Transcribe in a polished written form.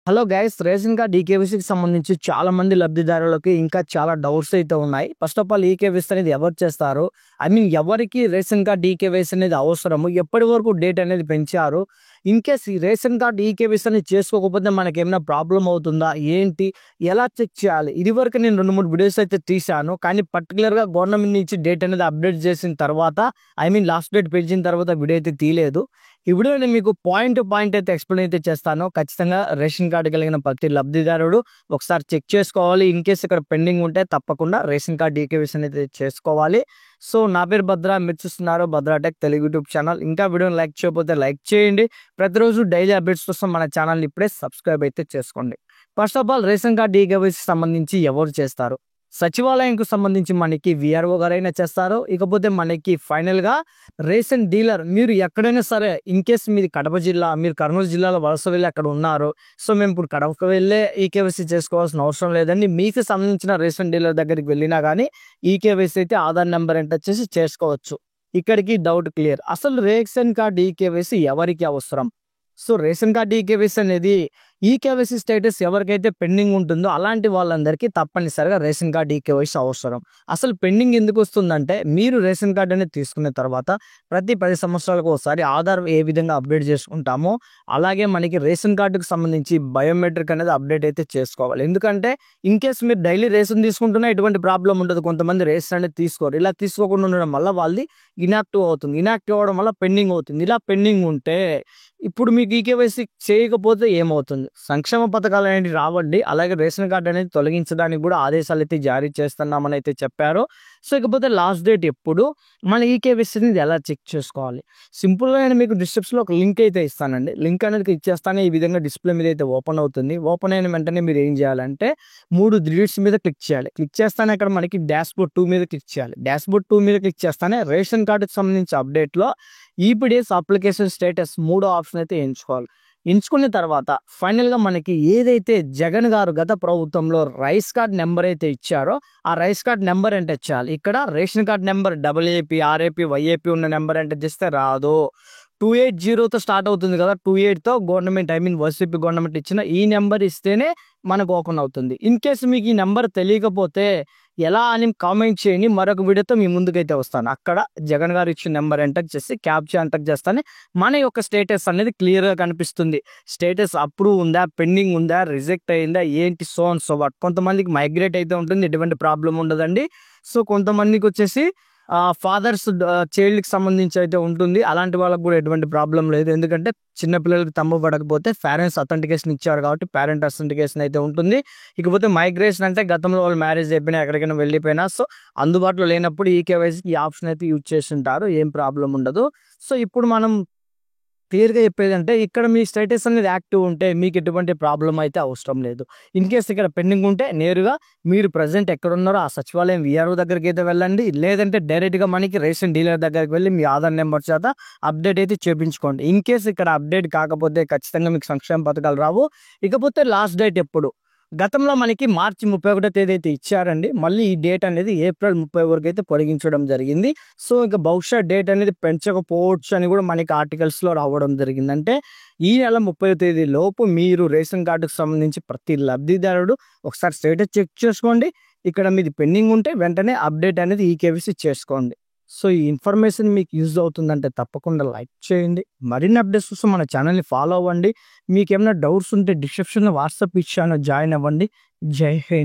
Hello guys, ration card ఈకేవైసీకి సంబంధించి చాలా మంది లబ్ధిదారులకి ఇంకా చాలా డౌట్స్ అయితే ఉన్నాయి. ఫస్ట్ ఆఫ్ ఆల్ ఈకేవైసీ అనేది ఎవరు చేస్తారు? ఎవరికి రేషన్ కార్డ్ ఈకేవైసీ అనేది అవసరము? ఎప్పటి వరకు డేట్ అనేది పెంచారు? ఇన్ కేస్ ఈ రేషన్ కార్డ్ ఈకేవైసీ అనేది చేసుకోకపోతే మనకి ఏమైనా ప్రాబ్లం అవుతుందా? ఏంటి? ఎలా చెక్ చేయాలి? ఇది వరకు నేను 2-3 వీడియోస్ అయితే తీశాను. కానీ పర్టికులర్గా గవర్నమెంట్ నుంచి డేట్ అనేది అప్డేట్ చేసిన తర్వాత లాస్ట్ డేట్ పెంచిన తర్వాత వీడియో అయితే తీయలేదు. ఈ వీడియో నేను మీకు పాయింట్ టు పాయింట్ అయితే ఎక్స్ప్లెయిన్ అయితే చేస్తాను. ఖచ్చితంగా రేషన్ కార్డు కలిగిన ప్రతి లబ్ధిదారుడు ఒకసారి చెక్ చేసుకోవాలి. ఇన్ కేసు ఇక్కడ పెండింగ్ ఉంటే తప్పకుండా రేషన్ కార్డు ఈకేవైసీ అనేది చేసుకోవాలి. సో నా పేరు భద్ర, మీరు చూస్తున్నారు Bhadra tech Telugu YouTube channel. ఇంకా వీడియోని లైక్ చేయకపోతే లైక్ చేయండి. ప్రతిరోజు డైలీ అప్డేట్స్ కోసం మన ఛానల్ ఇప్పుడే సబ్స్క్రైబ్ అయితే చేసుకోండి. First of all ration card eKYC సంబంధించి ఎవరు చేస్తారు? సచివాలయంకు సంబంధించి మనకి విఆర్ఓ గారైనా చేస్తారు. ఇకపోతే మనకి ఫైనల్ గా రేషన్ డీలర్, మీరు ఎక్కడైనా సరే ఇన్ కేస్ మీది కడప జిల్లా, మీరు కర్నూలు జిల్లాలో వలస వెళ్ళి అక్కడ ఉన్నారు. సో మేము ఇప్పుడు కడపకు వెళ్ళే ఈకేవైసీ చేసుకోవాల్సిన అవసరం లేదండి. మీకు సంబంధించిన రేషన్ డీలర్ దగ్గరికి వెళ్ళినా కానీ ఈకేవైసీ అయితే ఆధార్ నెంబర్ ఎంటర్ చేసి చేసుకోవచ్చు. ఇక్కడికి డౌట్ క్లియర్. అసలు రేషన్ కార్డ్ ఈకేవైసీ ఎవరికి అవసరం? సో రేషన్ కార్డ్ ఈకేవైసీ అనేది ఈకేవైసీ స్టేటస్ ఎవరికైతే పెండింగ్ ఉంటుందో అలాంటి వాళ్ళందరికీ తప్పనిసరిగా రేషన్ కార్డ్ ఈకేవైసీ అవసరం. అసలు పెండింగ్ ఎందుకు వస్తుందంటే, మీరు రేషన్ కార్డ్ అనేది తీసుకున్న తర్వాత ప్రతి 10 సంవత్సరాలకు ఒకసారి ఆధార్ ఏ విధంగా అప్డేట్ చేసుకుంటామో అలాగే మనకి రేషన్ కార్డుకు సంబంధించి బయోమెట్రిక్ అనేది అప్డేట్ అయితే చేసుకోవాలి. ఎందుకంటే ఇన్ కేస్ మీరు డైలీ రేషన్ తీసుకుంటున్నా ఎటువంటి ప్రాబ్లం ఉండదు. కొంతమంది రేషన్ అనేది తీసుకోరు. ఇలా తీసుకోకుండా ఉండడం వల్ల వాళ్ళది ఇనాక్టివ్ అవుతుంది. ఇనాక్టివ్ అవడం వల్ల పెండింగ్ అవుతుంది. ఇలా పెండింగ్ ఉంటే ఇప్పుడు మీకు ఈకేవైసీ చేయకపోతే ఏమవుతుంది? సంక్షేమ పథకాలు అనేవి రావండి. అలాగే రేషన్ కార్డు అనేది తొలగించడానికి కూడా ఆదేశాలు అయితే జారీ చేస్తున్నామని అయితే చెప్పారు. సో ఇకపోతే లాస్ట్ డేట్ ఎప్పుడు, మన ఈకేవైసీ అనేది ఎలా చెక్ చేసుకోవాలి? సింపుల్గా నేను మీకు డిస్క్రిప్షన్లో ఒక లింక్ అయితే ఇస్తానండి. లింక్ అనేది క్లిక్ చేస్తానే ఈ విధంగా డిస్ప్లే మీద అయితే ఓపెన్ అవుతుంది. ఓపెన్ అయిన వెంటనే మీరు ఏం చేయాలంటే 3 గ్రిడ్స్ మీద క్లిక్ చేయాలి. క్లిక్ చేస్తానే అక్కడ మనకి డాష్బోర్డ్ 2 మీద క్లిక్ చేయాలి. డాష్బోర్డ్ 2 మీద క్లిక్ చేస్తానే రేషన్ కార్డుకి సంబంధించి అప్డేట్లో ఈపీడీఎస్ అప్లికేషన్ స్టేటస్ 3వ ఆప్షన్ అయితే ఎంచుకోవాలి. ఎంచుకున్న తర్వాత ఫైనల్ గా మనకి ఏదైతే జగన్ గారు గత ప్రభుత్వంలో రైస్ కార్డ్ నెంబర్ అయితే ఇచ్చారో ఆ రైస్ కార్డ్ నెంబర్ ఎంటర్ చేయాలి. ఇక్కడ ration card number AA, RAP, YAP ఉన్న నెంబర్ ఎంటర్ చేస్తే రాదు. 280తో స్టార్ట్ అవుతుంది కదా, 28తో గవర్నమెంట్ వైసీపీ గవర్నమెంట్ ఇచ్చిన ఈ నెంబర్ ఇస్తేనే మనకు ఓపెన్ అవుతుంది. ఇన్ కేసు మీకు ఈ నెంబర్ తెలియకపోతే ఎలా అని కామెంట్ చేయండి. మరొక వీడియోతో మీ ముందుకైతే వస్తాను. అక్కడ జగన్ గారు ఇచ్చిన నెంబర్ ఎంటర్ చేసి క్యాప్చా ఎంటర్ చేస్తానే మన యొక్క స్టేటస్ అనేది క్లియర్గా కనిపిస్తుంది. స్టేటస్ అప్రూవ్ ఉందా, పెండింగ్ ఉందా, రిజెక్ట్ అయిందా, ఏంటి, సో అండ్ సో వాట్. కొంతమందికి మైగ్రేట్ అయితే ఉంటుంది, ఎటువంటి ప్రాబ్లం ఉండదండి. సో కొంతమందికి వచ్చేసి ఫాదర్స్ చైల్డ్కి సంబంధించి అయితే ఉంటుంది. అలాంటి వాళ్ళకి కూడా ఎటువంటి ప్రాబ్లం లేదు. ఎందుకంటే చిన్నపిల్లలకి తమ్ము పడకపోతే పేరెంట్స్ అథెంటికేషన్ ఇచ్చారు కాబట్టి పేరెంట్ అథెంటికేషన్ అయితే ఉంటుంది. ఇకపోతే మైగ్రేషన్ అంటే గతంలో వాళ్ళు మ్యారేజ్ అయిపోయినా ఎక్కడికైనా వెళ్ళిపోయినా సో అందుబాటులో లేనప్పుడు ఈకేవైసీకి ఈ ఆప్షన్ అయితే యూజ్ చేసి ఉంటారు. ఏం ప్రాబ్లం ఉండదు. సో ఇప్పుడు మనం క్లియర్గా చెప్పేది అంటే, ఇక్కడ మీ స్టేటస్ అనేది యాక్టివ్ ఉంటే మీకు ఎటువంటి ప్రాబ్లం అయితే అవసరం లేదు. ఇన్ కేస్ ఇక్కడ పెండింగ్ ఉంటే నేరుగా మీరు ప్రజెంట్ ఎక్కడ ఉన్నారో ఆ సచివాలయం విఆర్ఓ దగ్గరికి అయితే వెళ్ళండి. లేదంటే డైరెక్ట్గా మనకి రేషన్ డీలర్ దగ్గరికి వెళ్ళి మీ ఆధార్ నెంబర్ చేత అప్డేట్ అయితే చేయించుకోండి. ఇన్ కేస్ ఇక్కడ అప్డేట్ కాకపోతే ఖచ్చితంగా మీకు సంక్షేమ పథకాలు రావు. ఇకపోతే లాస్ట్ డేట్ ఎప్పుడు? గతంలో మనకి మార్చి 31వ తేదీ అయితే ఇచ్చారండి. మళ్ళీ ఈ డేట్ అనేది ఏప్రిల్ 30 వరకు అయితే పొడిగించడం జరిగింది. సో ఇక బహుశా డేట్ అనేది పెంచకపోవచ్చు అని కూడా మనకి ఆర్టికల్స్లో రావడం జరిగింది. అంటే ఈ నెల 30వ తేదీ లోపు మీరు రేషన్ కార్డుకు సంబంధించి ప్రతి లబ్ధిదారుడు ఒకసారి స్టేటస్ చెక్ చేసుకోండి. ఇక్కడ మీది పెండింగ్ ఉంటే వెంటనే అప్డేట్ అనేది ఈకేవైసీ చేసుకోండి. సో ఈ ఇన్ఫర్మేషన్ మీకు యూజ్ అవుతుందంటే తప్పకుండా లైక్ చేయండి. మరిన్ని అప్డేట్స్ కోసం మన ఛానల్ని ఫాలో అవ్వండి. మీకు ఏమైనా డౌట్స్ ఉంటే డిస్క్రిప్షన్లో వాట్సాప్ ఇచ్చాను, జాయిన్ అవ్వండి. జై హింద్.